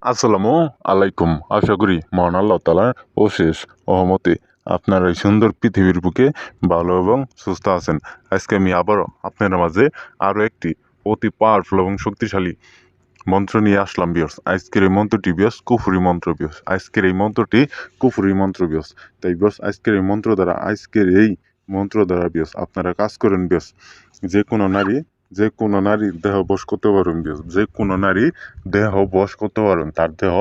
আসসালামু আলাইকুম। আশা করি মহান আল্লাহ তাআলার অশেষ রহমতে আপনার এই সুন্দর পৃথিবীর বুকে ভালো এবং সুস্থ আছেন। আজকে আমি আবারও আপনাদের মাঝে আরও একটি অতি পাওয়ারফুল এবং শক্তিশালী মন্ত্র নিয়ে আসলাম ভিউয়ার্স। আজকের এই মন্ত্রটি ভিউয়ার্স কুফরি মন্ত্র ভিউয়ার্স। আজকের এই মন্ত্রটি কুফরি মন্ত্র ভিউয়ার্স। তাই ভিউয়ার্স আজকের এই মন্ত্র দ্বারা ভিউয়ার্স আপনারা কাজ করেন ভিউয়ার্স। যে কোনো নারীর দেহ বশ করতে পারবেন ভিউয়ার্স। যে কোনো নারী দেহ বশ করতে পারবেন, তার দেহ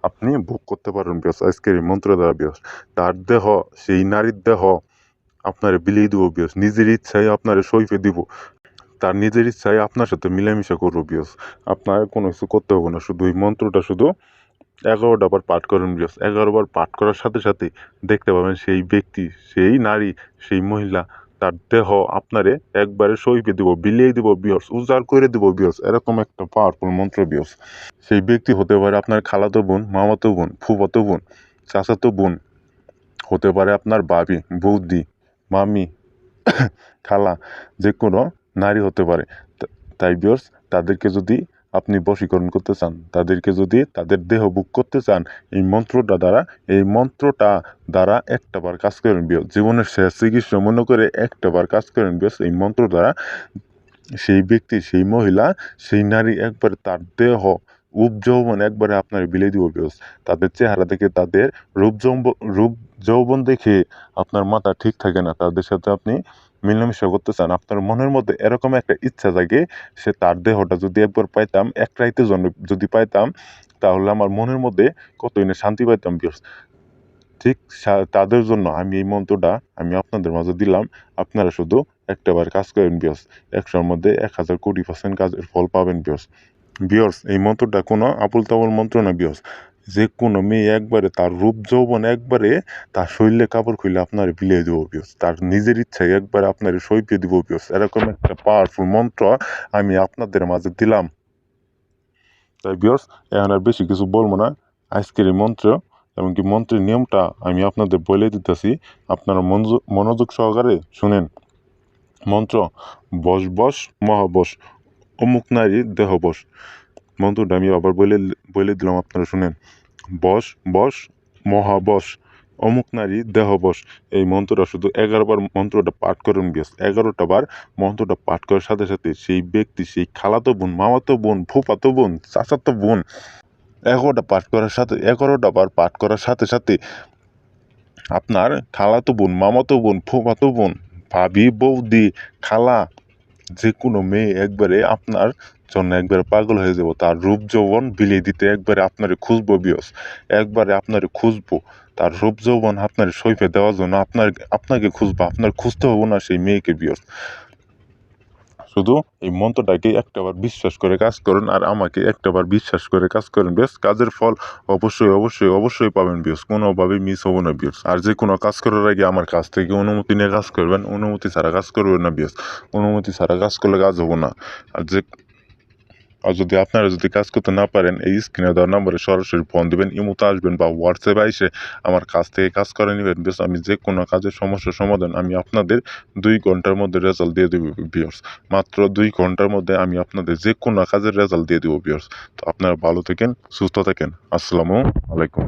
আপনি ভোগ করতে পারবেন ভিউয়ার্স আজকের এই মন্ত্র দ্বারা ভিউয়ার্স। তার দেহ, সেই নারীর দেহ আপনারে বিলিয়ে দিব ভিউয়ার্স। নিজের ইচ্ছায় আপনারে সইফে দিব। তার নিজের ইচ্ছায় আপনার সাথে মিলামিশা করবো ভিউয়ার্স। আপনার কোনো কিছু করতে হবে না, শুধু এই মন্ত্রটা শুধু 11টা বার পাঠ করেন ভিউয়ার্স। 11 বার পাঠ করার সাথে সাথে দেখতে পাবেন সেই ব্যক্তি, সেই নারী, সেই মহিলা তার দেহ আপনারে একবারে সইপে দিব, বিলিয়ে দিব ভিউয়ার্স, উজাড় করে দিব ভিউয়ার্স। এরকম একটা পাওয়ারফুল মন্ত্র ভিউয়ার্স। সেই ব্যক্তি হতে পারে আপনার খালাতো বোন, মামাতো বোন, ফুফাতো বোন, চাচাতো বোন, হতে পারে আপনার ভাবি, বৌদি, মামি, খালা, যে কোনো নারী হতে পারে। তাই ভিউয়ার্স, তাদেরকে যদি আপনি বশীকরণ করতে চান, তাদেরকে যদি তাদের দেহ বুক করতে চান, এই মন্ত্রটা দ্বারা একটাবার কাজ করেন ভিউয়ার্স। জীবনের শেষ চিকিৎসা মনে করে একটাবার কাজ করেন ভিউয়ার্স। এই মন্ত্র দ্বারা সেই ব্যক্তি, সেই মহিলা, সেই নারী একবারে তার দেহ রূপ যৌবন একবারে আপনার বিলিয়ে দিব ভিউয়ার্স। তাদের চেহারা দেখে, তাদের রূপ যৌবন দেখে আপনার মাথা ঠিক থাকে না। তাদের সাথে আপনি মিলামেশা করতে চান, আপনার মনের মধ্যে এরকম একটা ইচ্ছা জাগে, সে তার দেহটা যদি একবার পাইতাম, এক রাতের জন্য যদি পাইতাম, তাহলে আমার মনের মধ্যে কতই না শান্তি পাইতাম ভিউয়ার্স। ঠিক তাদের জন্য আমি এই মন্ত্রটা আমি আপনাদের মাঝে দিলাম। আপনারা শুধু একটাবার কাজ করেন ভিউয়ার্স। 100-র মধ্যে 1000 কোটি% কাজের ফল পাবেন ভিউয়ার্স। ভিউয়ার্স, এই মন্ত্রটা কোনো আবোল তাবোল মন্ত্র না ভিউয়ার্স। যে কোনো মেয়ে একবারে তার রূপ যৌবন একবারে তার শরীরে কাপড় খুলে আপনার বিলিয়ে দেবো ভিউয়ার্স। তার নিজের ইচ্ছায় একবারে আপনার সইপে দিব ভিউয়ার্স। এরকম একটা পাওয়ারফুল মন্ত্র আমি আপনাদের মাঝে দিলাম। তাই ভিউয়ার্স, এখন আর বেশি কিছু বলবো না। আজকের এই মন্ত্র এমনকি মন্ত্রের নিয়মটা আমি আপনাদের বলে দিতেছি, আপনারা মনোযোগ সহকারে শুনেন। মন্ত্র: বশ বশ মহাবশ, অমুক নারীর দেহ বশ। মন্ত্রটা আমি আবার বলে দিলাম, আপনারা শুনেন। বশ বশ মহাবশ, অমুক নারী দেহ বশ। এই মন্ত্রটা শুধু 11 বার মন্ত্রটা পাঠ করেন ভিউয়ার্স। 11টা বার মন্ত্রটা পাঠ করার সাথে সাথে সেই ব্যক্তি, সেই খালাতো বোন, মামাতো বোন, ফুফাতো বোন, চাচাতো বোন, 11টা বার পাঠ করার সাথে সাথে আপনার খালাতো বোন, মামাতো বোন, ফুফাতো বোন, ভাবি, বৌদি, খালা, যে কোনো মেয়ে একবারে আপনার জন্য একবারে পাগল হয়ে যাব। তার রূপ যৌবন বিলিয়ে দিতে একবারে আপনারে খুঁজবো ভিউয়ার্স। একবারে আপনারে খুঁজবো, তার রূপ যৌবন আপনার সইফে দেওয়ার জন্য আপনাকে খুঁজবো। আপনার খুঁজতে হবো না সেই মেয়েকে ভিউয়ার্স। শুধু এই মন্ত্রটাকে একটাবার বিশ্বাস করে কাজ করুন, আর আমাকে একটাবার বিশ্বাস করে কাজ করেন বেশ। কাজের ফল অবশ্যই পাবেন ভিউয়ার্স। কোনোভাবেই মিস হবো না ভিউয়ার্স। আর যে কোনো কাজ করার আগে আমার কাছ থেকে অনুমতি নিয়ে কাজ করবেন। অনুমতি ছাড়া কাজ করবেন না ভিউয়ার্স। অনুমতি ছাড়া কাজ করলে কাজ হবো না। আর যদি আপনারা কাজ করতে না পারেন, এই স্ক্রিনে দেওয়া নম্বরে সরাসরি ফোন দিবেন, ইমোতে আসবেন বা হোয়াটসঅ্যাপে এসে আমার কাছ থেকে কাজ করে নেবেন বেশ। আমি যে কোনো কাজের সমস্যার সমাধান আমি আপনাদের 2 ঘন্টার মধ্যে রেজাল্ট দিয়ে দেবো ভিউয়ার্স। মাত্র 2 ঘন্টার মধ্যে আমি আপনাদের যে কোনো কাজের রেজাল্ট দিয়ে দেবো ভিউয়ার্স। তো আপনারা ভালো থাকেন, সুস্থ থাকেন। আসসালামু আলাইকুম।